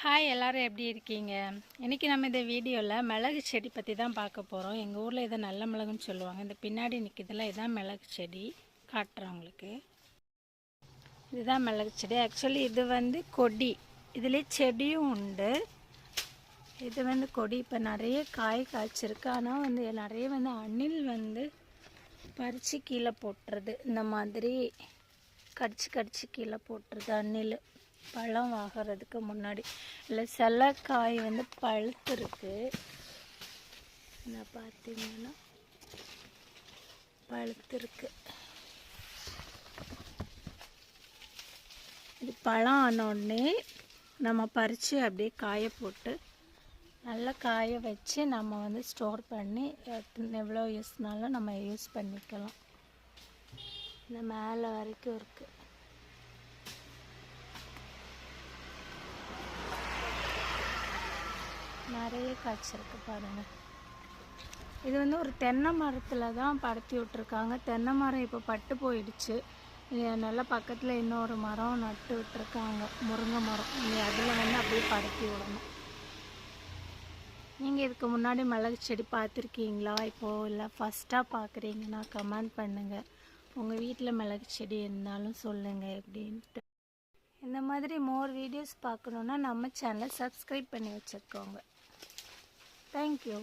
Hi எல்லோரும் எப்படி இருக்கீங்க? இன்றைக்கி நம்ம இந்த வீடியோவில் மிளகு செடி பற்றி தான் பார்க்க போகிறோம். எங்கள் ஊரில் இதை நல்ல மிளகுன்னு சொல்லுவாங்க. இந்த பின்னாடி நிற்கிறதுல இதுதான் மிளகு செடி காட்டுறவங்களுக்கு. இதுதான் மிளகு செடி. ஆக்சுவலி இது வந்து கொடி, இதுலேயே செடியும் உண்டு. இது வந்து கொடி இப்போ நிறைய காய் காய்ச்சிருக்கு. ஆனால் வந்து நிறைய வந்து அணில் வந்து பறித்து கீழே போட்டுறது, இந்த மாதிரி கடிச்சு கீழே போட்டுறது அணில் பழம் ஆகிறதுக்கு முன்னாடி. இல்லை சில காய் வந்து பழுத்துருக்கு, நான் பார்த்தீங்கன்னா பழுத்துருக்கு. இது பழம் ஆனோடனே நம்ம பறித்து அப்படியே காய போட்டு நல்லா காய வச்சு நம்ம வந்து ஸ்டோர் பண்ணி எவ்வளோ யூஸ்னாலும் நம்ம யூஸ் பண்ணிக்கலாம். இந்த மேலே வரைக்கும் இருக்குது. நிறைய காய்ச்சிருக்கு பாருங்கள். இது வந்து ஒரு தென்னை மரத்தில் தான் படுத்தி விட்ருக்காங்க. தென்னை மரம் இப்போ பட்டு போயிடுச்சு. நல்லா பக்கத்தில் இன்னொரு மரம் நட்டு விட்டுருக்காங்க, முருங்கை மரம். அதில் வந்து அப்படியே படுத்தி விடணும். நீங்கள் இதுக்கு முன்னாடி மிளகு செடி பார்த்துருக்கீங்களா? இப்போது இல்லை ஃபஸ்ட்டாக பார்க்குறீங்கன்னா கமெண்ட் பண்ணுங்கள். உங்கள் வீட்டில் மிளகு செடி இருந்தாலும் சொல்லுங்கள் எப்படின்ட்டு. இந்த மாதிரி மோர் வீடியோஸ் பார்க்கணுன்னா நம்ம சேனலை சப்ஸ்கிரைப் பண்ணி வச்சுருக்கோங்க. Thank you.